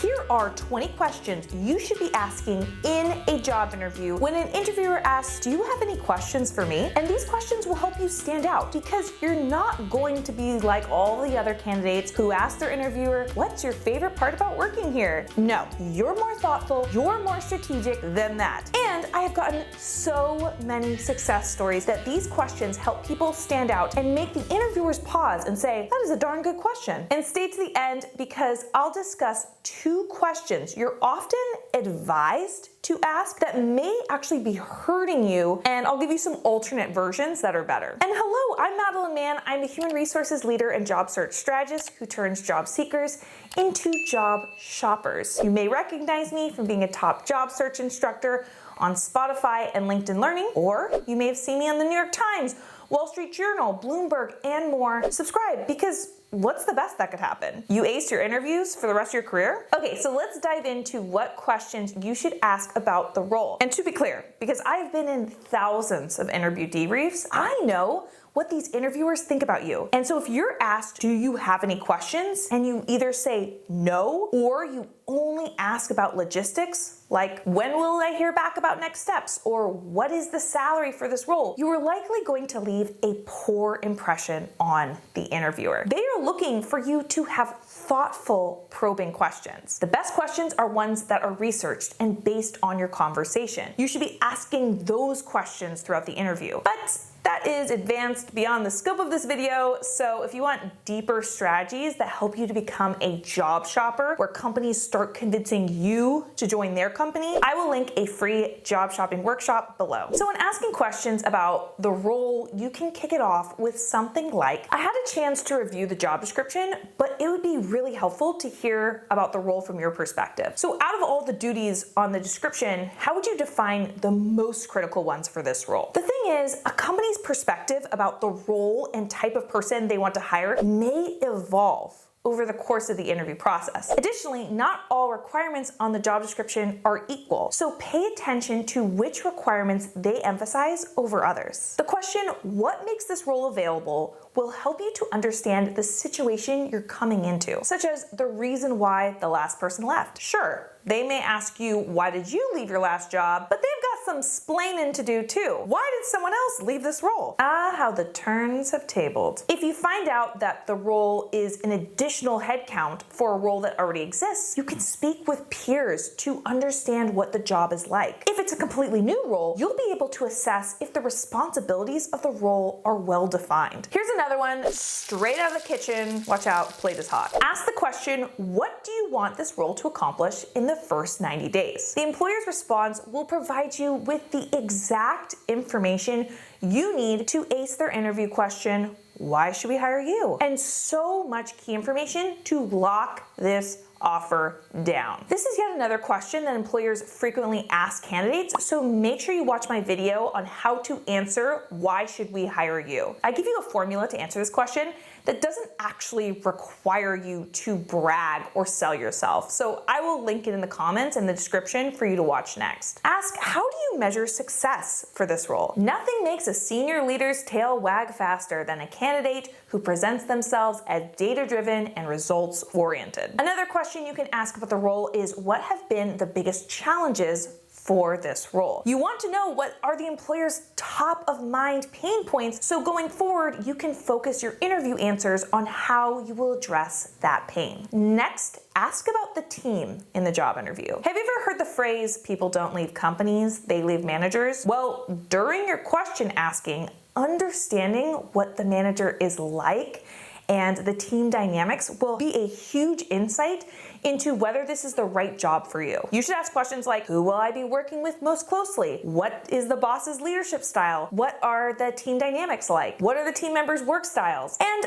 Here are 20 questions you should be asking in a job interview when an interviewer asks, do you have any questions for me? And these questions will help you stand out because you're not going to be like all the other candidates who ask their interviewer, what's your favorite part about working here? No, you're more thoughtful, you're more strategic than that. And I have gotten so many success stories that these questions help people stand out and make the interviewers pause and say, that is a darn good question. And stay to the end because I'll discuss 2 questions you're often advised to ask that may actually be hurting you, and I'll give you some alternate versions that are better. And hello, I'm Madeline Mann. I'm a human resources leader and job search strategist who turns job seekers into job shoppers. You may recognize me from being a top job search instructor on Spotify and LinkedIn Learning, or you may have seen me on the New York Times, Wall Street Journal, Bloomberg, and more. Subscribe because what's the best that could happen? You ace your interviews for the rest of your career? Okay, so let's dive into what questions you should ask about the role. And to be clear, because I've been in thousands of interview debriefs, I know what these interviewers think about you. And so if you're asked, do you have any questions? And you either say no, or you only ask about logistics, like when will I hear back about next steps? Or what is the salary for this role? You are likely going to leave a poor impression on the interviewer. They are looking for you to have thoughtful, probing questions. The best questions are ones that are researched and based on your conversation. You should be asking those questions throughout the interview. But that is advanced beyond the scope of this video, so if you want deeper strategies that help you to become a job shopper, where companies start convincing you to join their company, I will link a free job shopping workshop below. So when asking questions about the role, you can kick it off with something like, I had a chance to review the job description, but it would be really helpful to hear about the role from your perspective. So out of all the duties on the description, how would you define the most critical ones for this role? The thing is, a company's perspective about the role and type of person they want to hire may evolve over the course of the interview process. Additionally, not all requirements on the job description are equal, so pay attention to which requirements they emphasize over others. The question, what makes this role available, will help you to understand the situation you're coming into, such as the reason why the last person left. Sure, they may ask you, why did you leave your last job? But they've got some splaining to do too. Why did someone else leave this role? Ah, how the turns have tabled. If you find out that the role is an additional headcount for a role that already exists, you can speak with peers to understand what the job is like. If it's a completely new role, you'll be able to assess if the responsibilities of the role are well defined. Here's another one, straight out of the kitchen. Watch out, plate is hot. Ask the question, what do you want this role to accomplish in the first 90 days? The employer's response will provide you with the exact information you need to ace their interview question, why should we hire you? And so much key information to lock this offer down. This is yet another question that employers frequently ask candidates, so make sure you watch my video on how to answer why should we hire you. I give you a formula to answer this question that doesn't actually require you to brag or sell yourself, so I will link it in the comments and the description for you to watch next. Ask, how do you measure success for this role? Nothing makes a senior leader's tail wag faster than a candidate who presents themselves as data-driven and results-oriented. Another question you can ask about the role is, what have been the biggest challenges for this role? You want to know what are the employer's top of mind pain points, so going forward, you can focus your interview answers on how you will address that pain. Next, ask about the team in the job interview. Have you ever heard the phrase, people don't leave companies, they leave managers? Well, during your question asking, understanding what the manager is like and the team dynamics will be a huge insight into whether this is the right job for you. You should ask questions like, who will I be working with most closely? What is the boss's leadership style? What are the team dynamics like? What are the team members' work styles? And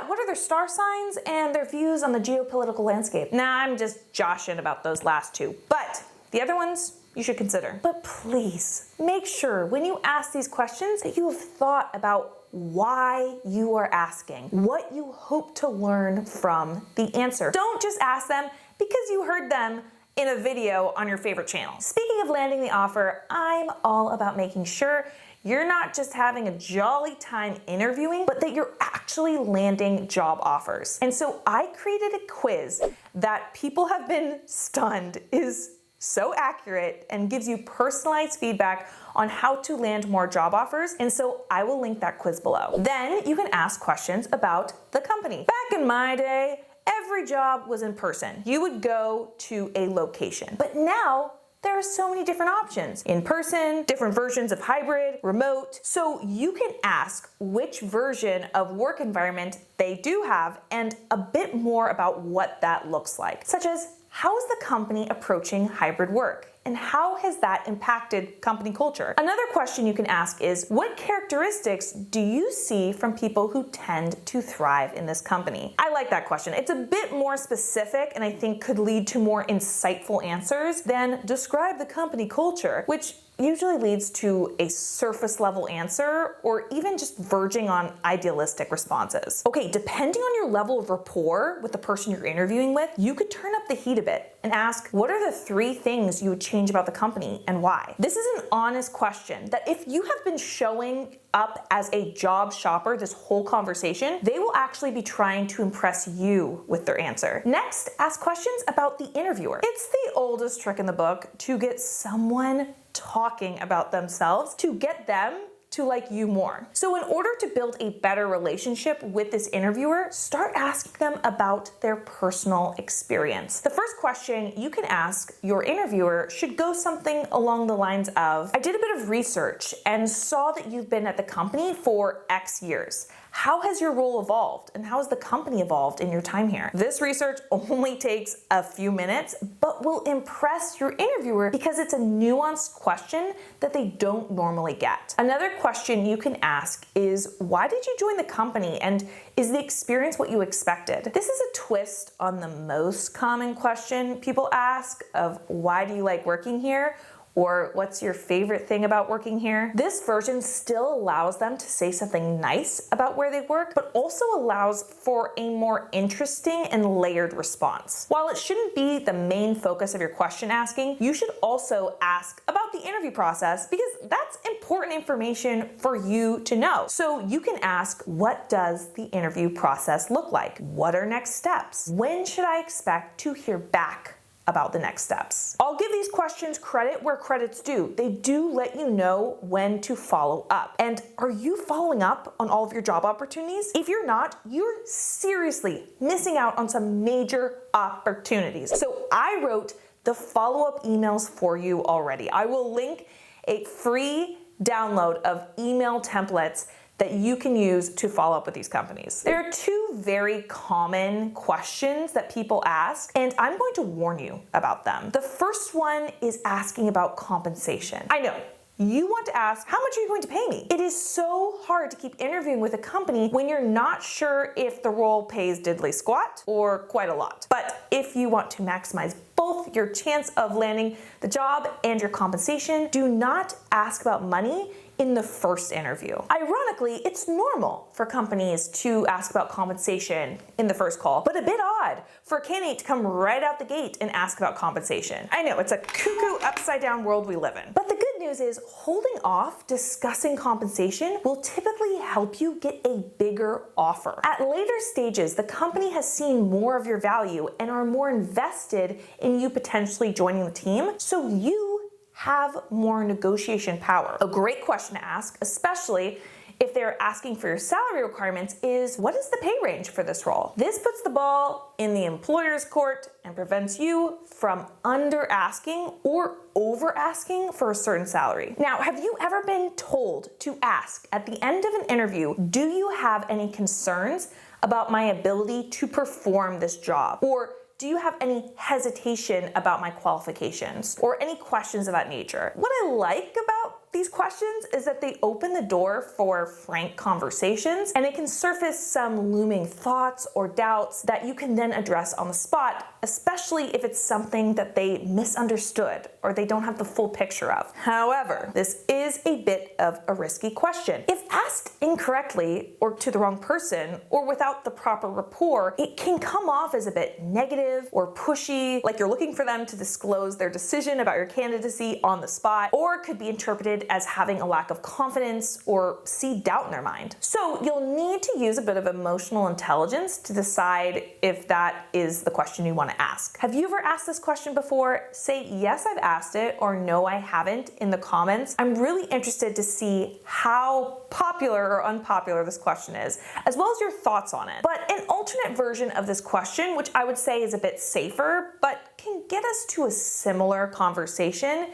what are their star signs and their views on the geopolitical landscape? Nah, I'm just joshing about those last 2, but the other ones you should consider. But please make sure when you ask these questions that you have thought about why you are asking, what you hope to learn from the answer. Don't just ask them because you heard them in a video on your favorite channel. Speaking of landing the offer, I'm all about making sure you're not just having a jolly time interviewing, but that you're actually landing job offers. And so I created a quiz that people have been stunned is so accurate and gives you personalized feedback on how to land more job offers. And so I will link that quiz below. Then you can ask questions about the company. Back in my day, every job was in person. You would go to a location. But now there are so many different options. In person, different versions of hybrid, remote. So you can ask which version of work environment they do have and a bit more about what that looks like, such as how is the company approaching hybrid work? And how has that impacted company culture? Another question you can ask is, what characteristics do you see from people who tend to thrive in this company? I like that question. It's a bit more specific and I think could lead to more insightful answers than describe the company culture, which usually leads to a surface level answer or even just verging on idealistic responses. Okay, depending on your level of rapport with the person you're interviewing with, you could turn up the heat a bit and ask, what are the 3 things you would change about the company and why? This is an honest question that if you have been showing up as a job shopper this whole conversation, they will actually be trying to impress you with their answer. Next, ask questions about the interviewer. It's the oldest trick in the book to get someone talking about themselves to get them to like you more. So in order to build a better relationship with this interviewer, start asking them about their personal experience. The first question you can ask your interviewer should go something along the lines of, I did a bit of research and saw that you've been at the company for X years. How has your role evolved and how has the company evolved in your time here? This research only takes a few minutes, but will impress your interviewer because it's a nuanced question that they don't normally get. Another question you can ask is, why did you join the company and is the experience what you expected? This is a twist on the most common question people ask of, why do you like working here? Or what's your favorite thing about working here? This version still allows them to say something nice about where they work, but also allows for a more interesting and layered response. While it shouldn't be the main focus of your question asking, you should also ask about the interview process because that's important information for you to know. So you can ask, what does the interview process look like? What are next steps? When should I expect to hear back about the next steps? I'll give these questions credit where credit's due. They do let you know when to follow up. And are you following up on all of your job opportunities? If you're not, you're seriously missing out on some major opportunities. So I wrote the follow-up emails for you already. I will link a free download of email templates that you can use to follow up with these companies. There are 2 very common questions that people ask, and I'm going to warn you about them. The first one is asking about compensation. I know, you want to ask, how much are you going to pay me? It is so hard to keep interviewing with a company when you're not sure if the role pays diddly squat or quite a lot. But if you want to maximize both your chance of landing the job and your compensation, do not ask about money in the first interview. Ironically, it's normal for companies to ask about compensation in the first call, but a bit odd for a candidate to come right out the gate and ask about compensation. I know, it's a cuckoo upside down world we live in. But the good news is holding off discussing compensation will typically help you get a bigger offer. At later stages, the company has seen more of your value and are more invested in you potentially joining the team, so you have more negotiation power. A great question to ask, especially if they're asking for your salary requirements, is what is the pay range for this role? This puts the ball in the employer's court and prevents you from under asking or over asking for a certain salary. Now, have you ever been told to ask at the end of an interview, do you have any concerns about my ability to perform this job? Or do you have any hesitation about my qualifications or any questions of that nature? What I like about these questions is that they open the door for frank conversations and it can surface some looming thoughts or doubts that you can then address on the spot, especially if it's something that they misunderstood or they don't have the full picture of. However, this is a bit of a risky question. If asked incorrectly or to the wrong person or without the proper rapport, it can come off as a bit negative or pushy, like you're looking for them to disclose their decision about your candidacy on the spot, or it could be interpreted interpreted as having a lack of confidence or see doubt in their mind. So you'll need to use a bit of emotional intelligence to decide if that is the question you want to ask. Have you ever asked this question before? Say, yes, I've asked it, or no, I haven't in the comments. I'm really interested to see how popular or unpopular this question is, as well as your thoughts on it. But an alternate version of this question, which I would say is a bit safer, but can get us to a similar conversation,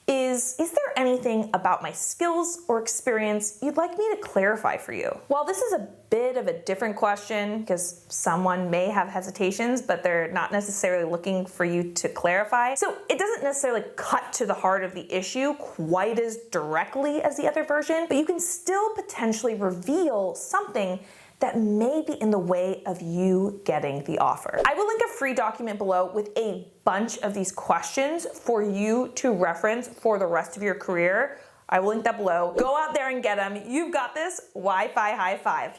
is there anything about my skills or experience you'd like me to clarify for you? While this is a bit of a different question because someone may have hesitations, but they're not necessarily looking for you to clarify, so it doesn't necessarily cut to the heart of the issue quite as directly as the other version, but you can still potentially reveal something that may be in the way of you getting the offer. I will link a free document below with a bunch of these questions for you to reference for the rest of your career. I will link that below. Go out there and get them. You've got this. Wi-Fi high five.